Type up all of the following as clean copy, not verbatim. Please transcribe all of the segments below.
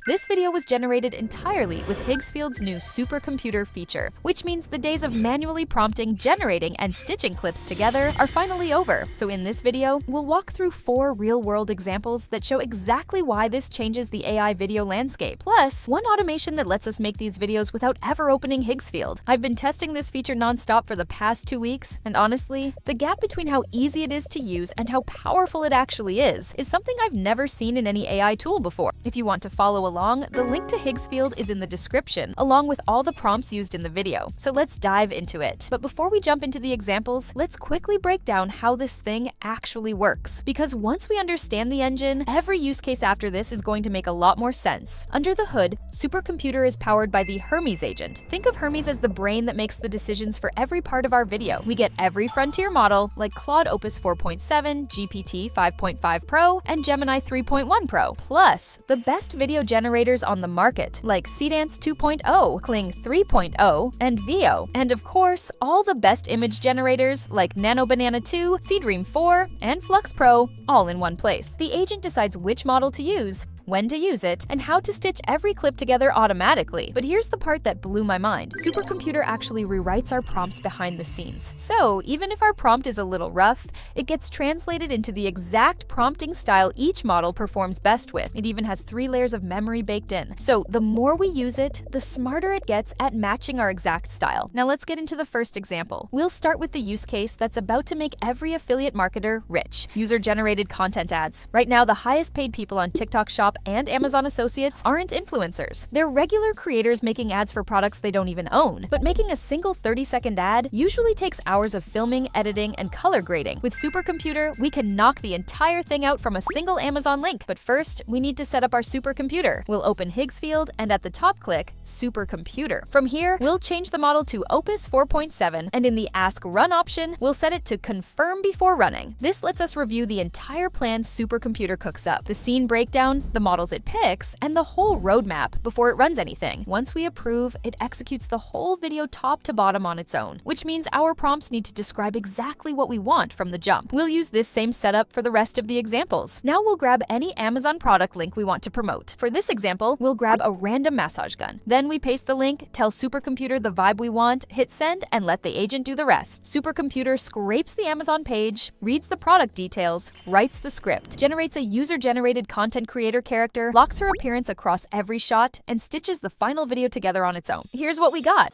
This video was generated entirely with Higgsfield's new supercomputer feature, which means the days of manually prompting, generating, and stitching clips together are finally over. So in this video, we'll walk through 4 real-world examples that show exactly why this changes the AI video landscape, plus one automation that lets us make these videos without ever opening Higgsfield. I've been testing this feature nonstop for the past 2 weeks, and honestly, the gap between how easy it is to use and how powerful it actually is something I've never seen in any AI tool before. If you want to follow along, the link to Higgsfield is in the description, along with all the prompts used in the video. So let's dive into it. But before we jump into the examples, let's quickly break down how this thing actually works. Because once we understand the engine, every use case after this is going to make a lot more sense. Under the hood, Supercomputer is powered by the Hermes agent. Think of Hermes as the brain that makes the decisions for every part of our video. We get every frontier model, like Claude Opus 4.7, GPT 5.5 Pro, and Gemini 3.1 Pro, plus the best video generators on the market, like Seedance 2.0, Kling 3.0, and Veo, and of course, all the best image generators like Nano Banana 2, Seedream 4, and Flux Pro, all in one place. The agent decides which model to use, when to use it, and how to stitch every clip together automatically. But here's the part that blew my mind. Supercomputer actually rewrites our prompts behind the scenes. So even if our prompt is a little rough, it gets translated into the exact prompting style each model performs best with. It even has 3 layers of memory baked in. So the more we use it, the smarter it gets at matching our exact style. Now let's get into the first example. We'll start with the use case that's about to make every affiliate marketer rich: user-generated content ads. Right now, the highest paid people on TikTok Shop and Amazon Associates aren't influencers. They're regular creators making ads for products they don't even own. But making a single 30-second ad usually takes hours of filming, editing, and color grading. With Supercomputer, we can knock the entire thing out from a single Amazon link. But first, we need to set up our supercomputer. We'll open Higgsfield and at the top click Supercomputer. From here, we'll change the model to Opus 4.7, and in the Ask Run option, we'll set it to Confirm Before Running. This lets us review the entire plan Supercomputer cooks up: the scene breakdown, the models it picks, and the whole roadmap before it runs anything. Once we approve, it executes the whole video top to bottom on its own, which means our prompts need to describe exactly what we want from the jump. We'll use this same setup for the rest of the examples. Now we'll grab any Amazon product link we want to promote. For this example, we'll grab a random massage gun. Then we paste the link, tell Supercomputer the vibe we want, hit send, and let the agent do the rest. Supercomputer scrapes the Amazon page, reads the product details, writes the script, generates a user-generated content creator character, locks her appearance across every shot, and stitches the final video together on its own. Here's what we got.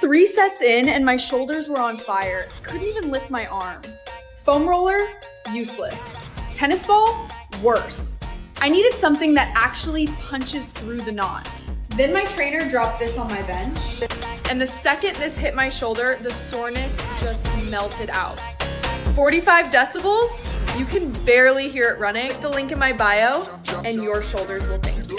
3 sets in and my shoulders were on fire. Couldn't even lift my arm. Foam roller, useless. Tennis ball, worse. I needed something that actually punches through the knot. Then my trainer dropped this on my bench, and the second this hit my shoulder, the soreness just melted out. 45 decibels? You can barely hear it running. Click the link in my bio, and your shoulders will thank you.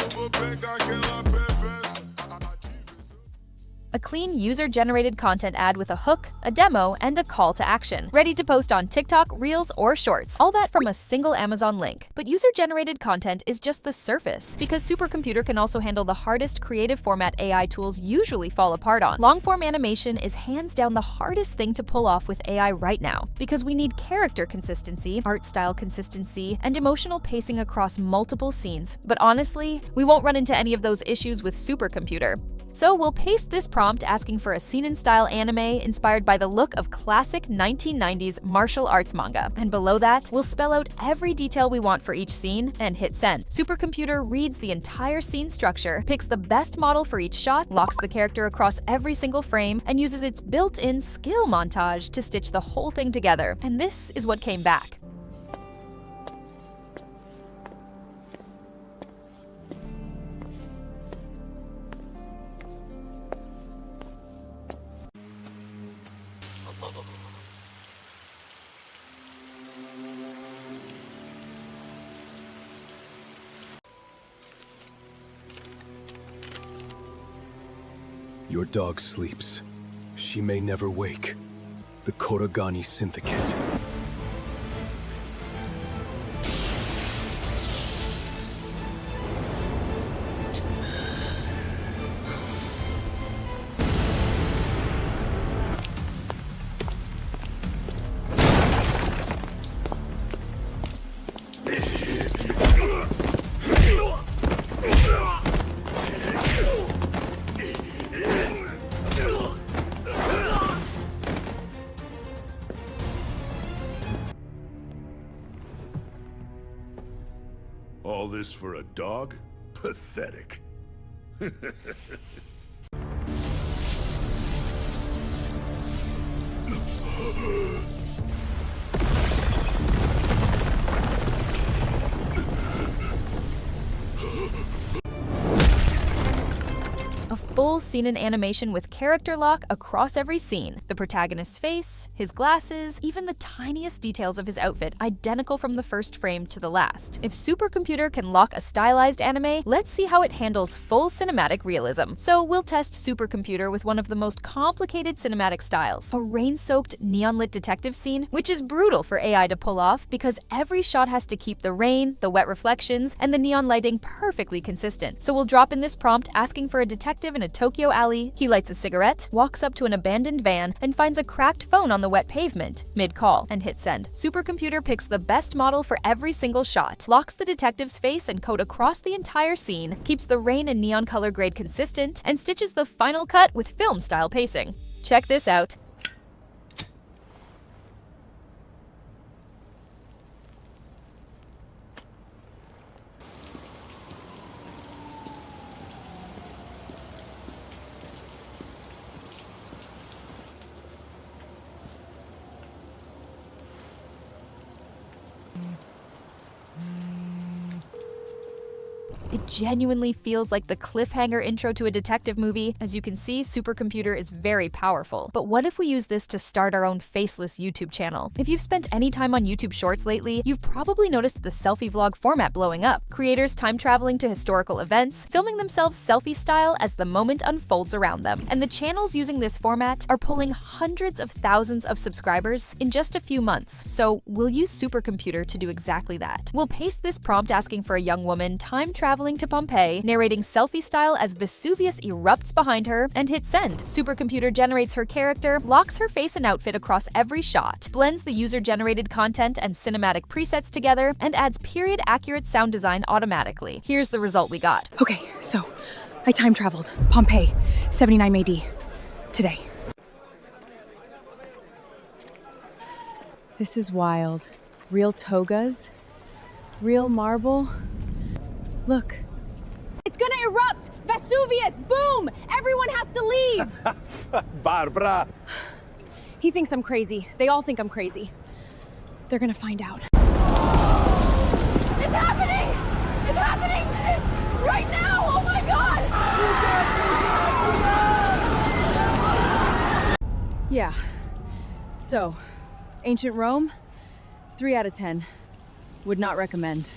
A clean user-generated content ad with a hook, a demo, and a call to action. Ready to post on TikTok, Reels, or Shorts. All that from a single Amazon link. But user-generated content is just the surface, because Supercomputer can also handle the hardest creative format AI tools usually fall apart on. Long-form animation is hands down the hardest thing to pull off with AI right now, because we need character consistency, art style consistency, and emotional pacing across multiple scenes. But honestly, we won't run into any of those issues with Supercomputer. So we'll paste this prompt asking for a scene-in-style anime inspired by the look of classic 1990s martial arts manga. And below that, we'll spell out every detail we want for each scene and hit send. Supercomputer reads the entire scene structure, picks the best model for each shot, locks the character across every single frame, and uses its built-in skill montage to stitch the whole thing together. And this is what came back. Your dog sleeps. She may never wake. The Korogani Syndicate. this for a dog? Pathetic. A full scene in animation with character lock across every scene. The protagonist's face, his glasses, even the tiniest details of his outfit identical from the first frame to the last. If Supercomputer can lock a stylized anime, let's see how it handles full cinematic realism. So we'll test Supercomputer with one of the most complicated cinematic styles, a rain-soaked neon-lit detective scene, which is brutal for AI to pull off because every shot has to keep the rain, the wet reflections, and the neon lighting perfectly consistent. So we'll drop in this prompt asking for a detective in a Tokyo alley. He lights a cigarette, walks up to an abandoned van, and finds a cracked phone on the wet pavement, mid-call, and hits send. Supercomputer picks the best model for every single shot, locks the detective's face and code across the entire scene, keeps the rain and neon color grade consistent, and stitches the final cut with film-style pacing. Check this out. It genuinely feels like the cliffhanger intro to a detective movie. As you can see, Supercomputer is very powerful. But what if we use this to start our own faceless YouTube channel? If you've spent any time on YouTube Shorts lately, you've probably noticed the selfie vlog format blowing up. Creators time traveling to historical events, filming themselves selfie style as the moment unfolds around them. And the channels using this format are pulling hundreds of thousands of subscribers in just a few months. So we'll use Supercomputer to do exactly that. We'll paste this prompt asking for a young woman time traveling to Pompeii, narrating selfie style as Vesuvius erupts behind her, and hit send. Supercomputer generates her character, locks her face and outfit across every shot, blends the user-generated content and cinematic presets together, and adds period-accurate sound design automatically. Here's the result we got. Okay, so I time traveled. Pompeii, 79 AD. Today. This is wild. Real togas, real marble. Look. It's gonna erupt! Vesuvius! Boom! Everyone has to leave! Barbara! He thinks I'm crazy. They all think I'm crazy. They're gonna find out. It's happening! It's happening! Right now! Oh my god! Yeah. So, ancient Rome? 3 out of 10. Would not recommend.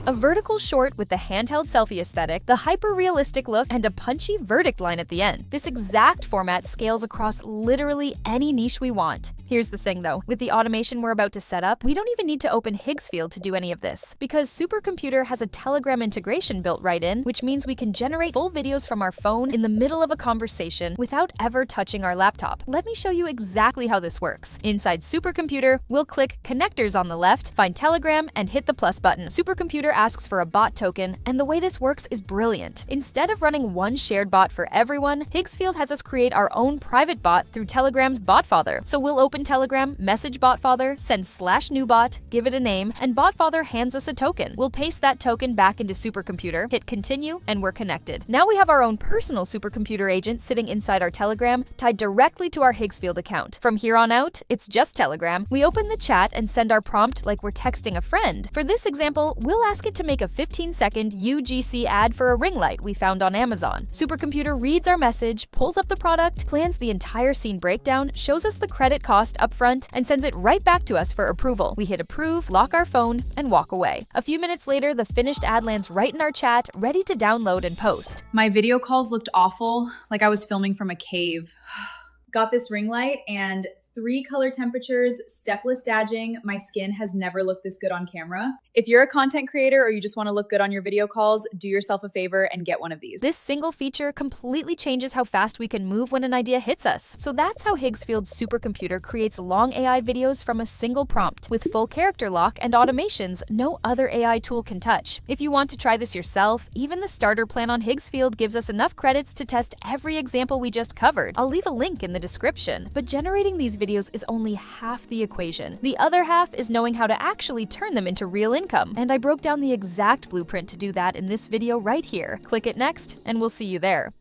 A vertical short with the handheld selfie aesthetic, the hyper-realistic look, and a punchy verdict line at the end. This exact format scales across literally any niche we want. Here's the thing though, with the automation we're about to set up, we don't even need to open Higgsfield to do any of this, because Supercomputer has a Telegram integration built right in, which means we can generate full videos from our phone in the middle of a conversation without ever touching our laptop. Let me show you exactly how this works. Inside Supercomputer, we'll click Connectors on the left, find Telegram, and hit the plus button. Supercomputer asks for a bot token, and the way this works is brilliant. Instead of running one shared bot for everyone, Higgsfield has us create our own private bot through Telegram's botfather. So we'll open Telegram, message botfather, send /newbot, give it a name, and botfather hands us a token. We'll paste that token back into Supercomputer, hit continue, and we're connected. Now we have our own personal Supercomputer agent sitting inside our Telegram, tied directly to our Higgsfield account. From here on out, it's just Telegram. We open the chat and send our prompt like we're texting a friend. For this example, we'll ask it to make a 15-second UGC ad for a ring light we found on Amazon. Supercomputer reads our message, pulls up the product, plans the entire scene breakdown, shows us the credit cost upfront, and sends it right back to us for approval. We hit approve, lock our phone, and walk away. A few minutes later, the finished ad lands right in our chat, ready to download and post. My video calls looked awful, like I was filming from a cave. Got this ring light and 3 color temperatures, stepless staging. My skin has never looked this good on camera. If you're a content creator or you just want to look good on your video calls, do yourself a favor and get one of these. This single feature completely changes how fast we can move when an idea hits us. So that's how Higgsfield Supercomputer creates long AI videos from a single prompt. With full character lock and automations no other AI tool can touch. If you want to try this yourself, even the starter plan on Higgsfield gives us enough credits to test every example we just covered. I'll leave a link in the description. But generating these videos is only half the equation. The other half is knowing how to actually turn them into real income. And I broke down the exact blueprint to do that in this video right here. Click it next, and we'll see you there.